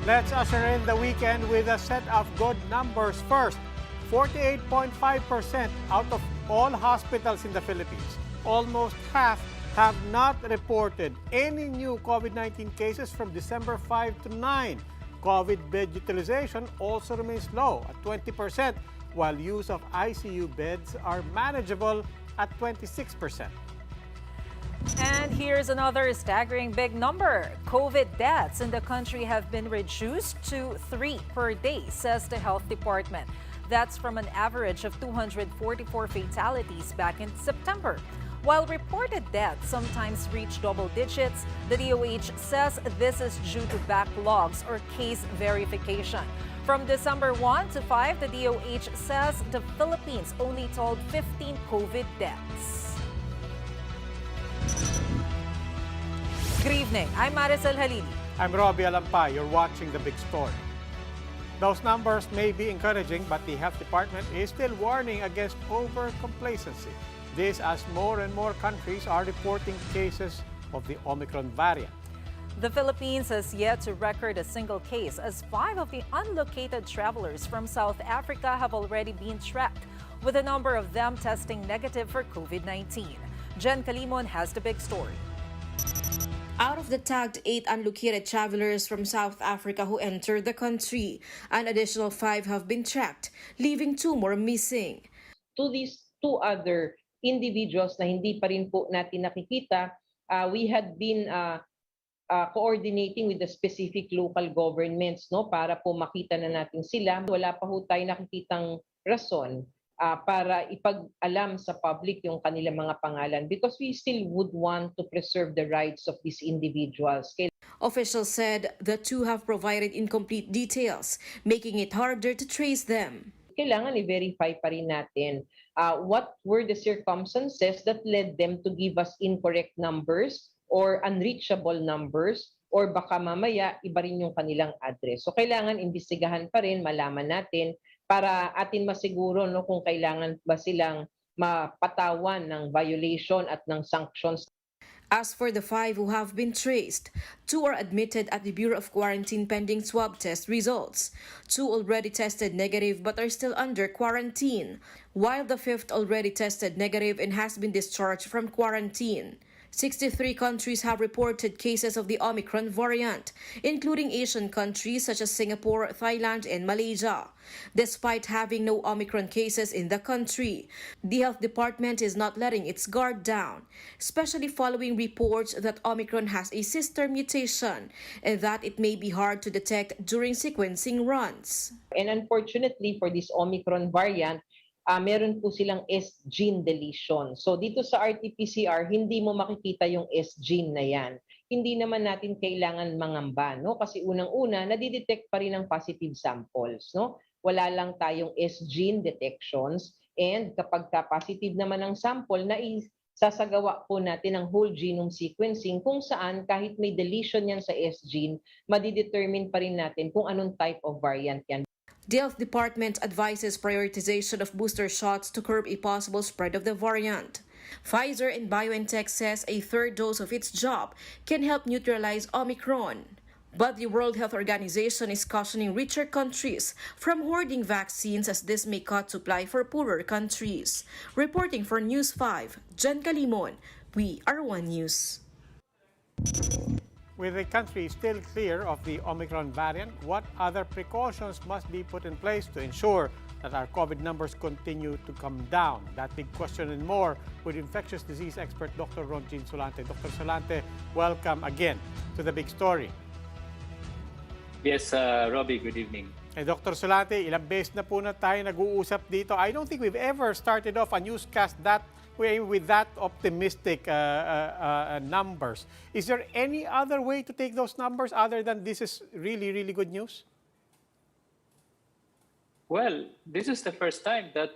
Let's usher in the weekend with a set of good numbers. First, 48.5% out of all hospitals in the Philippines, almost half have not reported any new COVID-19 cases from December 5 to 9. COVID bed utilization also remains low at 20%, while use of ICU beds are manageable at 26%. And here's another staggering big number. COVID deaths in the country have been reduced to 3 per day, says the Health Department. That's from an average of 244 fatalities back in September. While reported deaths sometimes reach double digits, the DOH says this is due to backlogs or case verification. From December 1 to 5, the DOH says the Philippines only told 15 COVID deaths. Good evening. I'm Maricel Halili. I'm Robbie Alampay. You're watching The Big Story. Those numbers may be encouraging, but the Health Department is still warning against over-complacency. This as more and more countries are reporting cases of the Omicron variant. The Philippines has yet to record a single case, as 5 of the unlocated travelers from South Africa have already been tracked, with a number of them testing negative for COVID-19. Jen Calimon has the big story. Out of the tagged 8 unlocated travelers from South Africa who entered the country, an additional 5 have been tracked, leaving 2 more missing. To these 2 other individuals na hindi pa rin po natin nakikita, we had been coordinating with the specific local governments, no, para po makita na natin sila. Wala pa ho tayo nakikitang rason para ipag-alam sa public yung kanilang mga pangalan, because we still would want to preserve the rights of these individuals. Officials said the 2 have provided incomplete details, making it harder to trace them. Kailangan i-verify pa rin natin what were the circumstances that led them to give us incorrect numbers or unreachable numbers, or baka mamaya iba rin yung kanilang address. So kailangan imbestigahan pa rin, malaman natin para atin masiguro, no, kung kailangan ba silang mapatawan ng violation at ng sanctions. As for the 5 who have been traced, 2 are admitted at the Bureau of Quarantine pending swab test results. 2 already tested negative but are still under quarantine, while the 5th already tested negative and has been discharged from quarantine. 63 countries have reported cases of the Omicron variant, including Asian countries such as Singapore, Thailand, and Malaysia. Despite having no Omicron cases in the country, the Health Department is not letting its guard down, especially following reports that Omicron has a sister mutation and that it may be hard to detect during sequencing runs. And unfortunately for this Omicron variant, meron po silang S gene deletion. So dito sa RT-PCR, hindi mo makikita yung S gene na yan. Hindi naman natin kailangan mangamba, no? Kasi unang-una, nadidetect pa rin ang positive samples, no? Wala lang tayong S gene detections, and kapag positive naman ang sample, sasagawa po natin ang whole genome sequencing, kung saan kahit may deletion yan sa S gene, madidetermine pa rin natin kung anong type of variant yan. The Health Department advises prioritization of booster shots to curb a possible spread of the variant. Pfizer and BioNTech says a 3rd dose of its job can help neutralize Omicron. But the World Health Organization is cautioning richer countries from hoarding vaccines, as this may cut supply for poorer countries. Reporting for News 5, Jen Calimon, we are One News. With the country still clear of the Omicron variant, what other precautions must be put in place to ensure that our COVID numbers continue to come down? That big question and more with infectious disease expert Dr. Ronjin Solante. Dr. Solante, welcome again to The Big Story. Yes, Robbie, good evening. Dr. Solante, ilang beses na po na tayo nag-uusap dito. I don't think we've ever started off a newscast with that optimistic numbers. Is there any other way to take those numbers other than this is really, really good news? Well, this is the first time that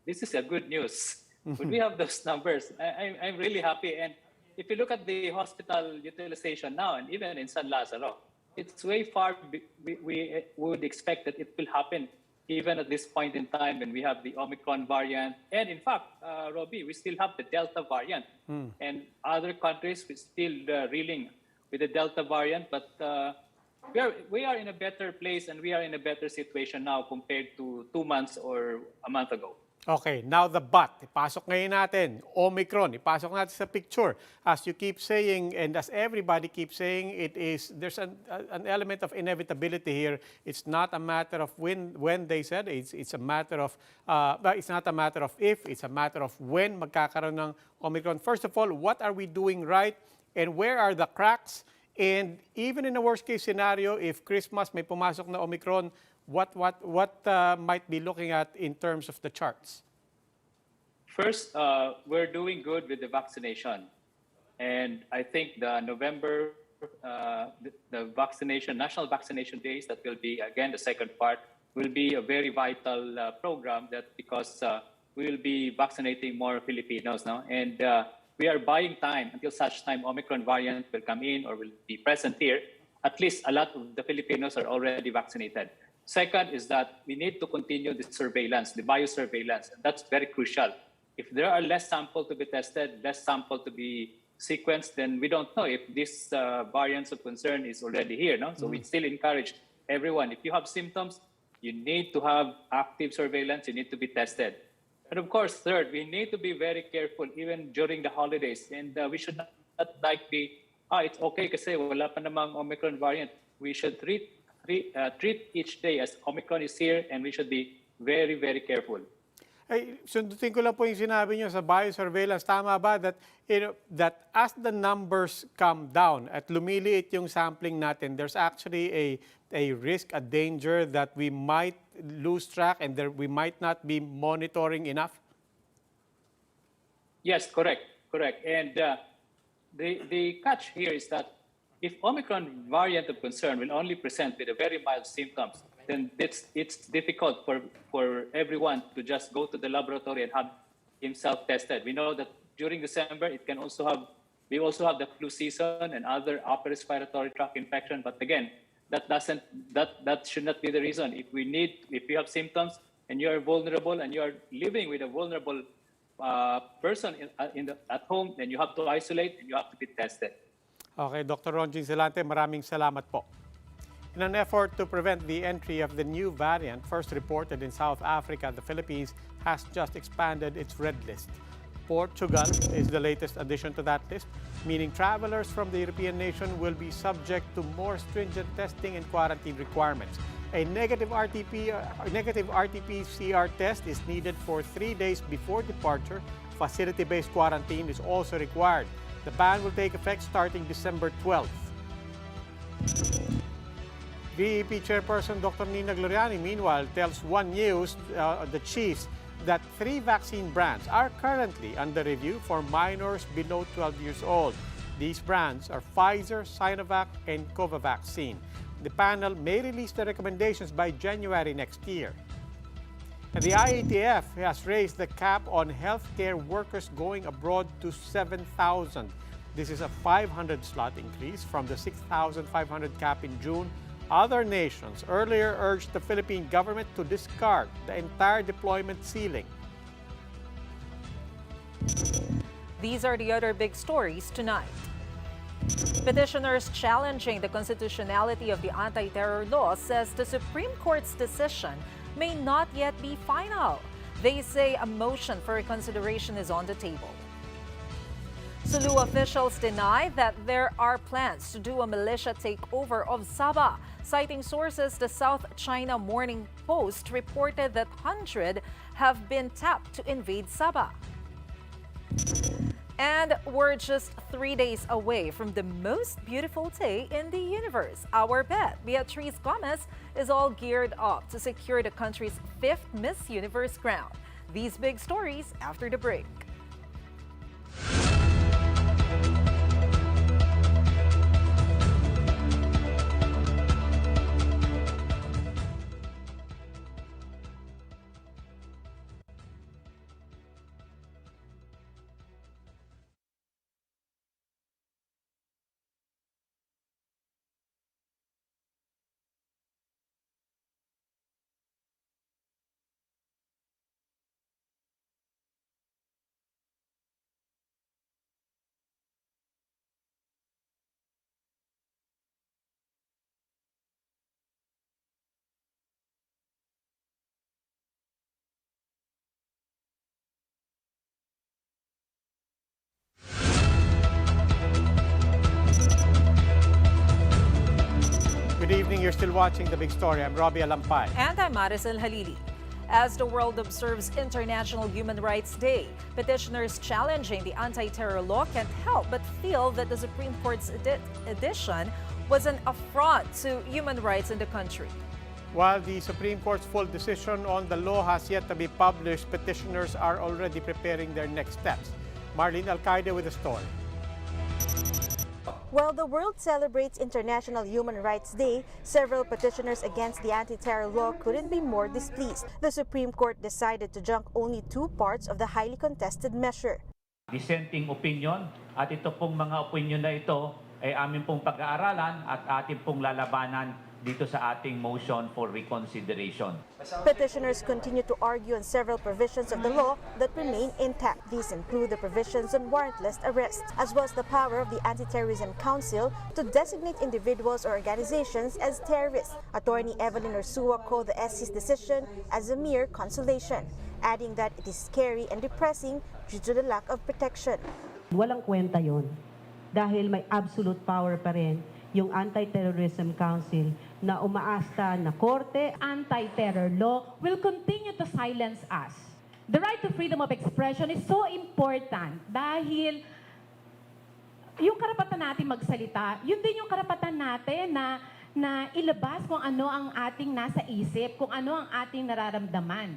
this is a good news. When we have those numbers, I'm really happy. And if you look at the hospital utilization now, and even in San Lazaro, it's way far. We would expect that it will happen even at this point in time when we have the Omicron variant. And in fact, Robbie, we still have the Delta variant. And other countries, we're still reeling with the Delta variant. But we are in a better place and we are in a better situation now compared to 2 months or a month ago. Okay, now the but. Ipasok ngayon natin, Omicron. Ipasok natin sa picture. As you keep saying, and as everybody keeps saying, there's an element of inevitability here. It's not a matter of when they said, it's a matter of, it's not a matter of if, it's a matter of when magkakaroon ng Omicron. First of all, what are we doing right? And where are the cracks? And even in a worst case scenario, if Christmas may pumasok na Omicron, what might be looking at in terms of the charts? First, we're doing good with the vaccination. And I think the November, the vaccination, national vaccination days, that will be, again, the second part, will be a very vital program that because we will be vaccinating more Filipinos now. And we are buying time until such time Omicron variant will come in or will be present here. At least a lot of the Filipinos are already vaccinated. Second is that we need to continue the surveillance, the biosurveillance, and that's very crucial. If there are less sample to be tested, less sample to be sequenced, then we don't know if this variants of concern is already here. No? So we still encourage everyone, if you have symptoms, you need to have active surveillance, you need to be tested. And of course, third, we need to be very careful even during the holidays. And we should not like be, it's okay kasi wala pa namang Omicron variant. We should treat each day as Omicron is here, and we should be very, very careful. Ay, sundutin ko lang po yung sinabi nyo sa biosurveillance. Tama ba that, that as the numbers come down at lumiliit yung sampling natin, there's actually a risk, a danger that we might lose track and that we might not be monitoring enough? Yes, correct. And the catch here is that if Omicron variant of concern will only present with a very mild symptoms, then it's difficult for everyone to just go to the laboratory and have himself tested. We know that during December, we also have the flu season and other upper respiratory tract infection. But again, that should not be the reason. If you have symptoms and you are vulnerable and you are living with a vulnerable person at home, then you have to isolate and you have to be tested. Okay, Dr. Ronjin Silante, maraming salamat po. In an effort to prevent the entry of the new variant, first reported in South Africa, the Philippines has just expanded its red list. Portugal is the latest addition to that list, meaning travelers from the European nation will be subject to more stringent testing and quarantine requirements. A negative RT-PCR test is needed for 3 days before departure. Facility-based quarantine is also required. The ban will take effect starting December 12th. VEP Chairperson Dr. Nina Gloriani, meanwhile, tells One News, the chiefs, that 3 vaccine brands are currently under review for minors below 12 years old. These brands are Pfizer, Sinovac, and Covaxin. The panel may release the recommendations by January next year. And the IATF has raised the cap on healthcare workers going abroad to 7,000. This is a 500 slot increase from the 6,500 cap in June. Other nations earlier urged the Philippine government to discard the entire deployment ceiling. These are the other big stories tonight. Petitioners challenging the constitutionality of the anti-terror law says the Supreme Court's decision may not yet be final. They say a motion for reconsideration is on the table. Sulu officials deny that there are plans to do a militia takeover of Sabah. Citing sources, the South China Morning Post reported that 100 have been tapped to invade Sabah. And we're just 3 days away from the most beautiful day in the universe. Our bet, Beatrice Gomez, is all geared up to secure the country's 5th Miss Universe crown. These big stories after the break. evening. You're still watching The Big Story. I'm Robbie Alampay. And I'm Maricel Halili. As the world observes International Human Rights Day, petitioners challenging the anti-terror law can't help but feel that the Supreme Court's edition was an affront to human rights in the country. While the Supreme Court's full decision on the law has yet to be published, petitioners are already preparing their next steps. Marlene Alcaide with the story. While the world celebrates International Human Rights Day, several petitioners against the anti-terror law couldn't be more displeased. The Supreme Court decided to junk only 2 parts of the highly contested measure. Dissenting opinion at ito pong mga opinion na ito ay amin pong pag-aaralan at ating pong lalabanan dito sa ating motion for reconsideration. Petitioners continue to argue on several provisions of the law that remain intact. These include the provisions on warrantless arrest, as well as the power of the Anti-Terrorism Council to designate individuals or organizations as terrorists. Attorney Evelyn Ursua called the SC's decision as a mere consolation, adding that it is scary and depressing due to the lack of protection. Walang kwenta yon dahil may absolute power pa rin yung Anti-Terrorism Council na umaasta na korte. Anti-terror law will continue to silence us. The right to freedom of expression is so important dahil yung karapatan natin magsalita, yun din yung karapatan natin na ilabas kung ano ang ating nasa isip, kung ano ang ating nararamdaman.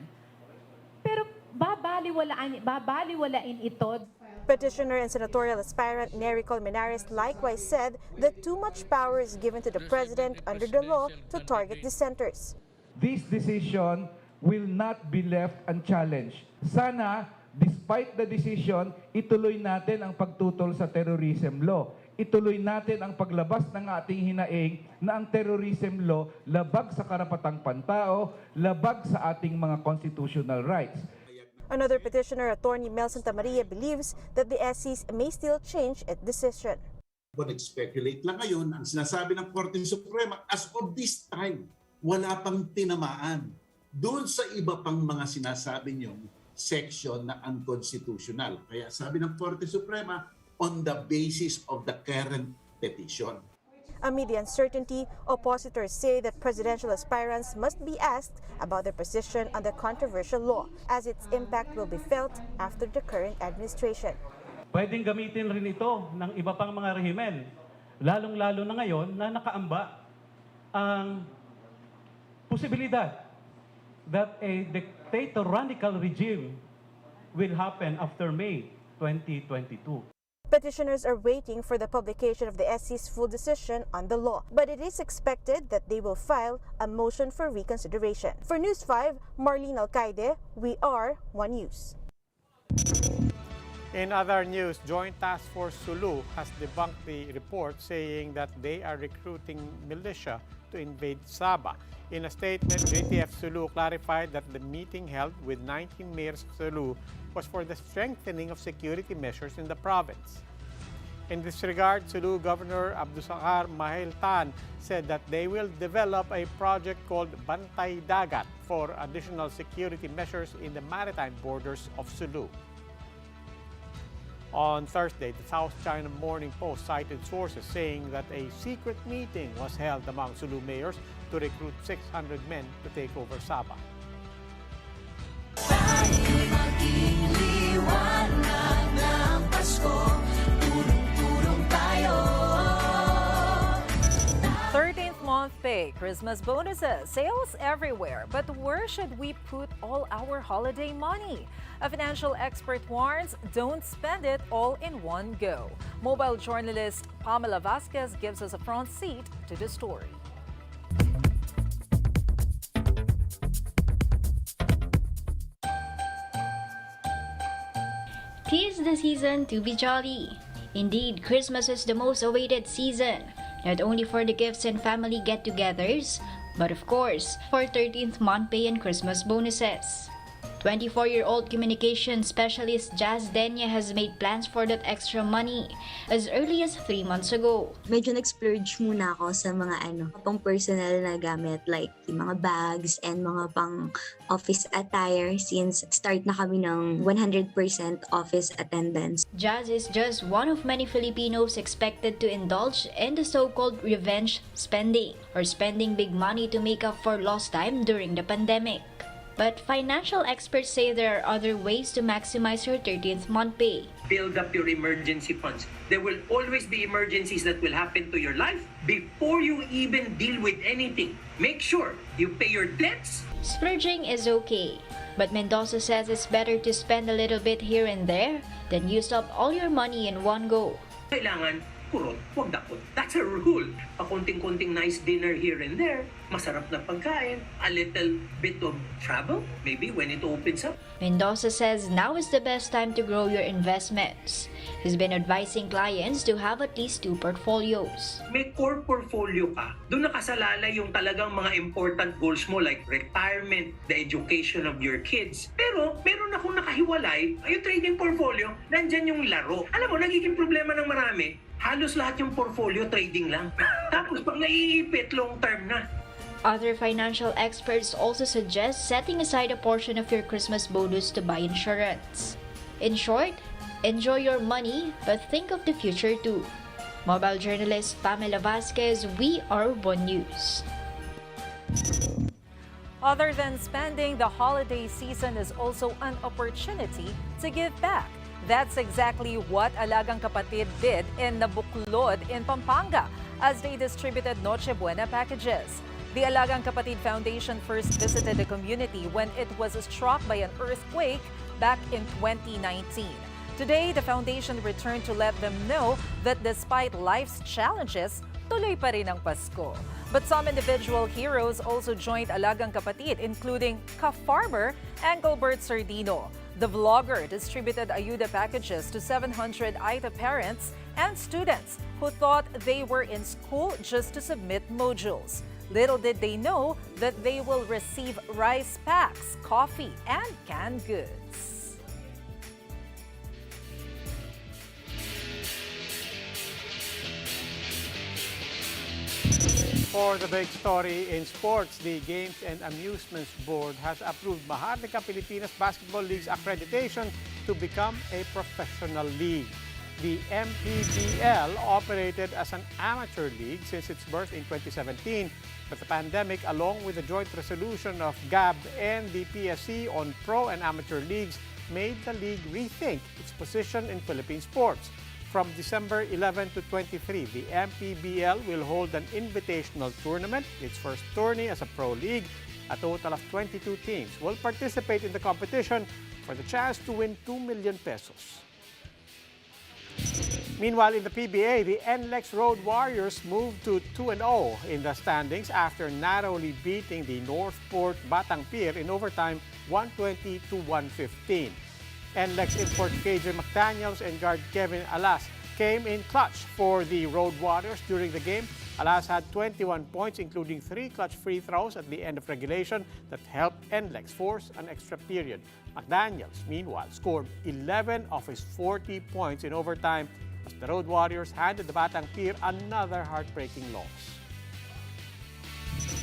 Pero babaliwalain ito. Petitioner and senatorial aspirant Nery Colmenares likewise said that too much power is given to the president under the law to target dissenters. This decision will not be left unchallenged. Sana, despite the decision, ituloy natin ang pagtutol sa terrorism law. Ituloy natin ang paglabas ng ating hinaing na ang terrorism law labag sa karapatang pantao, labag sa ating mga constitutional rights. Another petitioner, Attorney Mel Santamaria, believes that the SCs may still change its decision. Nag-speculate lang ngayon, ang sinasabi ng Korte Suprema, as of this time, wala pang tinamaan doon sa iba pang mga sinasabi niyong section na unconstitutional. Kaya sabi ng Korte Suprema, on the basis of the current petition. Amid the uncertainty, oppositors say that presidential aspirants must be asked about their position on the controversial law, as its impact will be felt after the current administration. Pwedeng gamitin rin ito ng iba pang mga rehimen, lalong-lalo na ngayon na nakaamba ang posibilidad that a dictator-radical regime will happen after May 2022. Petitioners are waiting for the publication of the SC's full decision on the law, but it is expected that they will file a motion for reconsideration. For News 5, Marlene Alcaide, we are One News. In other news, Joint Task Force Sulu has debunked the report saying that they are recruiting militia to invade Sabah. In a statement, JTF Sulu clarified that the meeting held with 19 mayors of Sulu was for the strengthening of security measures in the province. In this regard, Sulu Governor Abdusakar Mahiltan said that they will develop a project called Bantay Dagat for additional security measures in the maritime borders of Sulu. On Thursday, the South China Morning Post cited sources saying that a secret meeting was held among Sulu mayors to recruit 600 men to take over Sabah. Month pay, Christmas bonuses, sales everywhere. But where should we put all our holiday money? A financial expert warns, don't spend it all in one go. Mobile journalist Pamela Vasquez gives us a front seat to the story. Tis the season to be jolly. Indeed, Christmas is the most awaited season. Not only for the gifts and family get-togethers, but of course, for 13th month pay and Christmas bonuses. 24-year-old communication specialist Jazz Denya has made plans for that extra money as early as 3 months ago. Medyo nag-splurge muna ako sa mga pang personal na gamit like yung mga bags and mga pang office attire since start na kami ng 100% office attendance. Jazz is just one of many Filipinos expected to indulge in the so-called revenge spending or spending big money to make up for lost time during the pandemic. But financial experts say there are other ways to maximize your 13th month pay. Build up your emergency funds. There will always be emergencies that will happen to your life before you even deal with anything. Make sure you pay your debts. Splurging is okay, but Mendoza says it's better to spend a little bit here and there than use up all your money in one go. Kailangan kurot, huwag dakot. That's a rule. Pakunting-kunting nice dinner here and there, masarap na pagkain, a little bit of travel, maybe when it opens up. Mendoza says now is the best time to grow your investments. He's been advising clients to have at least 2 portfolios. May core portfolio ka. Doon nakasalalay yung talagang mga important goals mo like retirement, the education of your kids. Pero meron akong nakahiwalay, yung trading portfolio, nandyan yung laro. Alam mo, nagiging problema ng marami, halos lahat yung portfolio trading lang. Tapos pag naiipit, long term na. Other financial experts also suggest setting aside a portion of your Christmas bonus to buy insurance. In short, enjoy your money but think of the future too. Mobile journalist Pamela Vasquez, We Are One News. Other than spending, the holiday season is also an opportunity to give back. That's exactly what Alagang Kapatid did in Nabuklod in Pampanga as they distributed Noche Buena packages. The Alagang Kapatid Foundation first visited the community when it was struck by an earthquake back in 2019. Today, the foundation returned to let them know that despite life's challenges, tuloy pa rin ang Pasko. But some individual heroes also joined Alagang Kapatid, including ka-farmer Engelbert Sardino. The vlogger distributed ayuda packages to 700 Aita parents and students who thought they were in school just to submit modules. Little did they know that they will receive rice packs, coffee, and canned goods. For the big story in sports, the Games and Amusements Board has approved Maharlika Pilipinas Basketball League's accreditation to become a professional league. The MPBL operated as an amateur league since its birth in 2017, but the pandemic, along with the joint resolution of GAB and the PSC on pro and amateur leagues, made the league rethink its position in Philippine sports. From December 11 to 23, the MPBL will hold an invitational tournament, its first tourney as a pro league. A total of 22 teams will participate in the competition for the chance to win 2 million pesos. Meanwhile, in the PBA, the NLEX Road Warriors moved to 2-0 in the standings after narrowly beating the Northport Batang Pier in overtime 120 to 115. NLEX import KJ McDaniels and guard Kevin Alas came in clutch for the Road Warriors during the game. Alas had 21 points, including 3 clutch free throws at the end of regulation that helped NLEX force an extra period. McDaniels, meanwhile, scored 11 of his 40 points in overtime as the Road Warriors handed the Batang Pier another heartbreaking loss.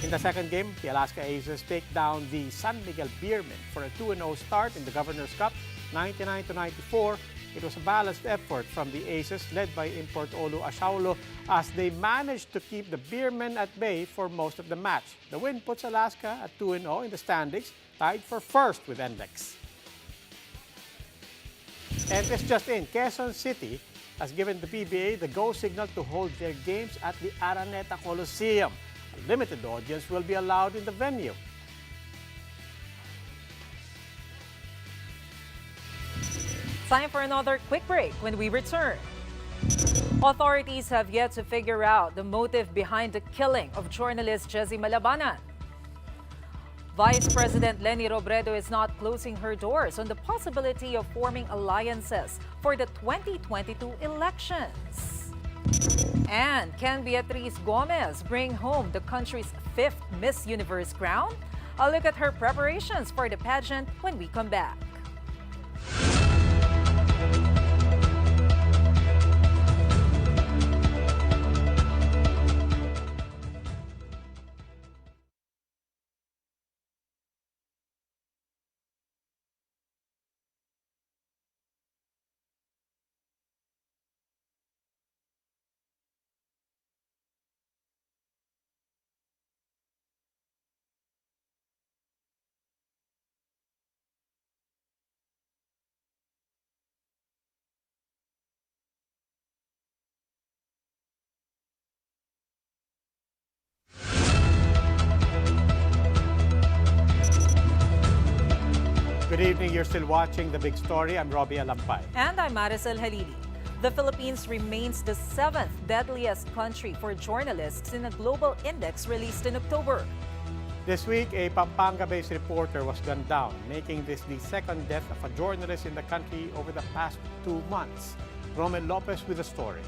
In the second game, the Alaska Aces take down the San Miguel Beermen for a 2-0 start in the Governor's Cup, 99 to 94. It was a balanced effort from the Aces led by import Olu Ashaulo as they managed to keep the Beermen at bay for most of the match. The win puts Alaska at 2-0 in the standings, tied for first with NLEX. And this just in, Quezon City has given the PBA the go signal to hold their games at the Araneta Coliseum. A limited audience will be allowed in the venue. Time for another quick break. When we return, authorities have yet to figure out the motive behind the killing of journalist Jesse Malabanan. Vice President Leni Robredo is not closing her doors on the possibility of forming alliances for the 2022 elections. And can Beatrice Gomez bring home the country's 5th Miss Universe crown? A look at her preparations for the pageant when we come back. Good evening. You're still watching The Big Story. I'm Robbie Alampay. And I'm Maricel Halili. The Philippines remains the 7th deadliest country for journalists in a global index released in October. This week, a Pampanga-based reporter was gunned down, making this the second death of a journalist in the country over the past 2 months. Romel Lopez with the story.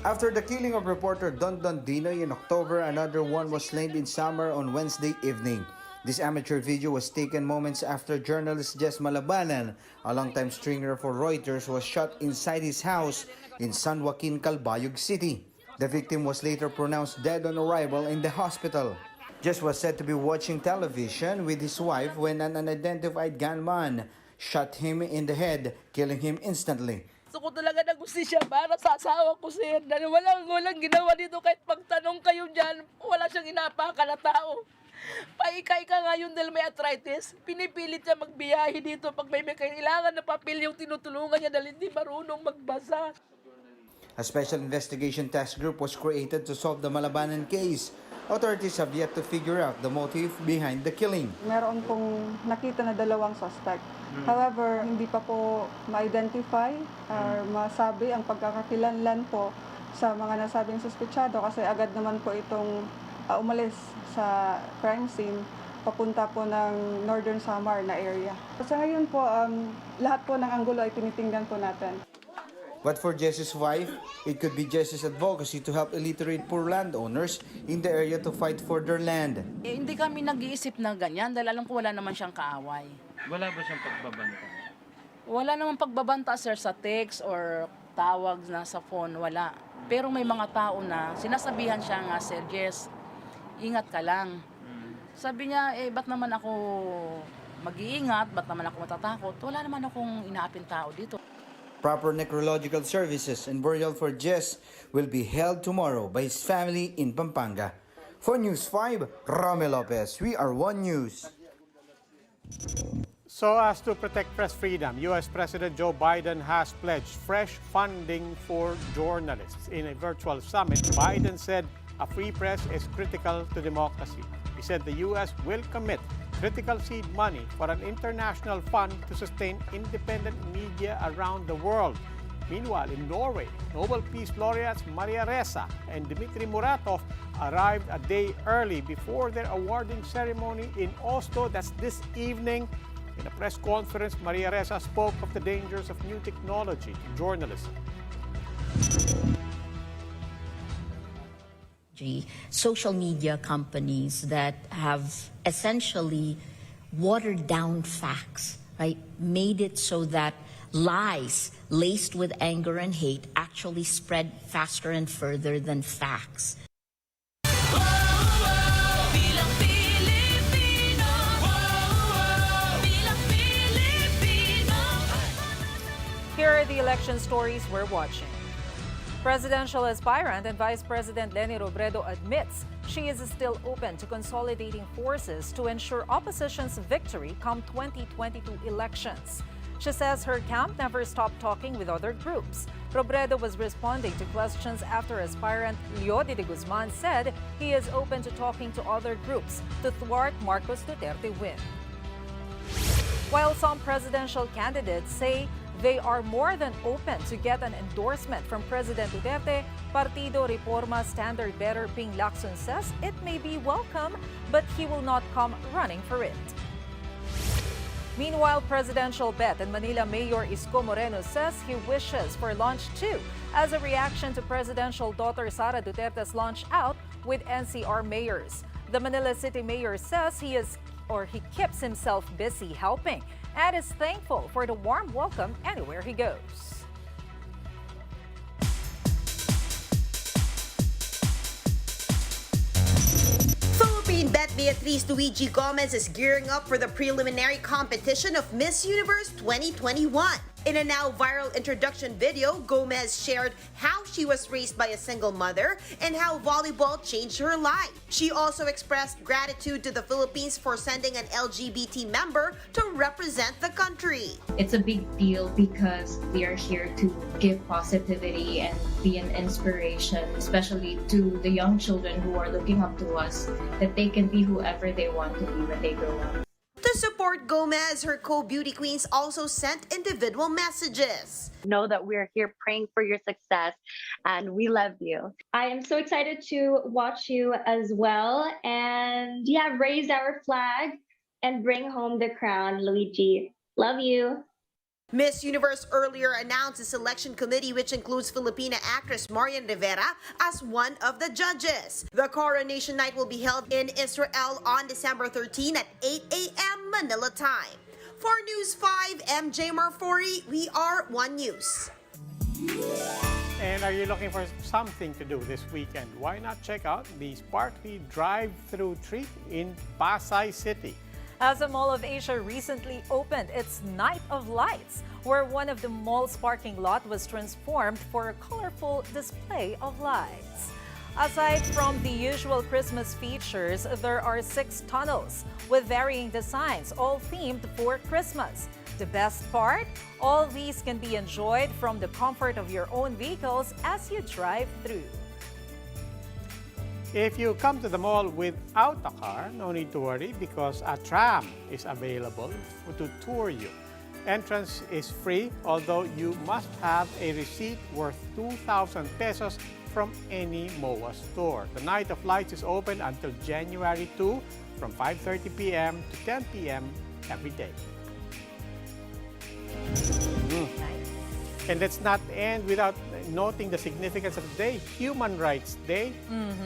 After the killing of reporter Don Dinoy in October, another one was slain in Samar on Wednesday evening. This amateur video was taken moments after journalist Jess Malabanan, a longtime stringer for Reuters, was shot inside his house in San Joaquin, Calbayog City. The victim was later pronounced dead on arrival in the hospital. Jess was said to be watching television with his wife when an unidentified gunman shot him in the head, killing him instantly. Gusto ko talaga ng hustisya para sa asawa ko, sir. Dahil walang ginawa dito, kahit pagtanong kayo dyan, wala siyang inapaka na tao. Paika-ika nga yun dahil may arthritis. Pinipilit niya magbiyahe dito pag may kailangan na papel yung tinutulungan niya dahil hindi marunong magbasa. A special investigation task group was created to solve the Malabanan case. Authorities have yet to figure out the motive behind the killing. Meron pong nakita na dalawang suspect. However, hindi pa po ma-identify or masabi ang pagkakakilanlan po sa mga nasabing suspetsado kasi agad naman po itong umalis sa crime scene papunta po ng Northern Samar na area. Sa ngayon po, lahat po ng anggulo ay tinitingnan po natin. But for Jess's wife, it could be Jess's advocacy to help illiterate poor landowners in the area to fight for their land. Hindi kami nag-iisip na ganyan dahil alam ko wala naman siyang kaaway. Wala ba siyang pagbabanta? Wala naman pagbabanta, sir, sa text or tawag na sa phone, wala. Pero may mga tao na sinasabihan siya nga, Sir Jess, ingat ka lang. Sabi niya, ba't naman ako mag-iingat? Ba't naman ako matatakot? Wala naman akong inaapin tao dito. Proper necrological services and burial for Jess will be held tomorrow by his family in Pampanga. For News 5, Romel Lopez. We are One News. So as to protect press freedom, U.S. President Joe Biden has pledged fresh funding for journalists. In a virtual summit, Biden said a free press is critical to democracy. He said the U.S. will commit critical seed money for an international fund to sustain independent media around the world. Meanwhile, in Norway, Nobel Peace Laureates Maria Ressa and Dmitry Muratov arrived a day early before their awarding ceremony in Oslo. That's this evening. In a press conference, Maria Ressa spoke of the dangers of new technology to journalism. Social media companies that have essentially watered down facts, right? Made it so that lies laced with anger and hate actually spread faster and further than facts. Here are the election stories we're watching. Presidential aspirant and Vice President Leni Robredo admits she is still open to consolidating forces to ensure opposition's victory come 2022 elections. She says her camp never stopped talking with other groups. Robredo was responding to questions after aspirant Leody de Guzman said he is open to talking to other groups to thwart Marcos Duterte win. While some presidential candidates say they are more than open to get an endorsement from President Duterte, Partido Reforma standard-bearer Ping Lacson says it may be welcome, but he will not come running for it. Meanwhile, presidential bet and Manila Mayor Isko Moreno says he wishes for launch 2 as a reaction to presidential daughter Sara Duterte's launch out with NCR mayors. The Manila City Mayor says he keeps himself busy helping and is thankful for the warm welcome anywhere he goes. Philippine bet Beatrice Gomez is gearing up for the preliminary competition of Miss Universe 2021. In a now viral introduction video, Gomez shared how she was raised by a single mother and how volleyball changed her life. She also expressed gratitude to the Philippines for sending an LGBT member to represent the country. It's a big deal because we are here to give positivity and be an inspiration, especially to the young children who are looking up to us, that they can be whoever they want to be when they grow up. To support Gomez, her co-beauty queens also sent individual messages. Know that we're here praying for your success and we love you. I am so excited to watch you as well and raise our flag and bring home the crown, Luigi. Love you. Miss Universe earlier announced a selection committee which includes Filipina actress Marian Rivera as one of the judges. The coronation night will be held in Israel on December 13 at 8 a.m. Manila time. For News 5, MJ Marfori, we are One News. And are you looking for something to do this weekend? Why not check out the Sparkly Drive-Thru Treat in Pasay City? As the Mall of Asia recently opened its Night of Lights, where one of the mall's parking lot was transformed for a colorful display of lights. Aside from the usual Christmas features, there are 6 tunnels with varying designs, all themed for Christmas. The best part? All these can be enjoyed from the comfort of your own vehicles as you drive through. If you come to the mall without a car, no need to worry because a tram is available to tour you. Entrance is free, although you must have a receipt worth 2,000 pesos from any MOA store. The Night of Lights is open until January 2 from 5:30 p.m. to 10 p.m. every day. And let's not end without noting the significance of the day, Human Rights Day.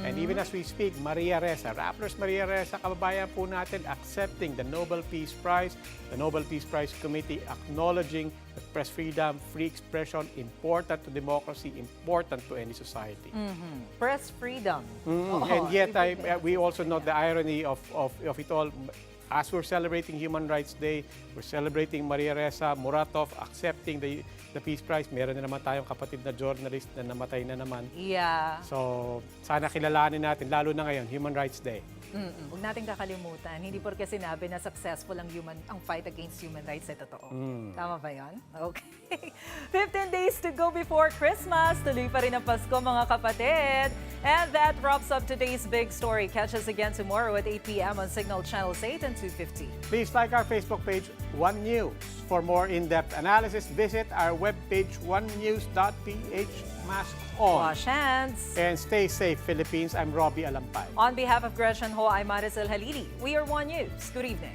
And even as we speak, Maria Ressa, Rappler's Maria Ressa, kababayan po natin, accepting the Nobel Peace Prize. The Nobel Peace Prize Committee acknowledging that press freedom, free expression, important to democracy, important to any society. Press freedom. And yet, we also note the irony of it all. As we're celebrating Human Rights Day, we're celebrating Maria Ressa Muratov accepting the Peace Prize. Meron na naman tayong kapatid na journalist na namatay na naman. Yeah. So, sana kilalanin natin, lalo na ngayon, Human Rights Day. Huwag nating kakalimutan, hindi porke sinabi na successful ang fight against human rights ay totoo. Tama ba yun? Okay. 15 days to go before Christmas. Tuloy pa rin ang Pasko, mga kapatid. And that wraps up today's big story. Catch us again tomorrow at 8 p.m. on Signal Channels 8 and 250. Please like our Facebook page, One News. For more in-depth analysis, visit our webpage, onenews.ph. Mask on. Wash hands. And stay safe, Philippines. I'm Robbie Alampay. On behalf of Gretchen Ho, I'm Maricel Halili. We are One News. Good evening.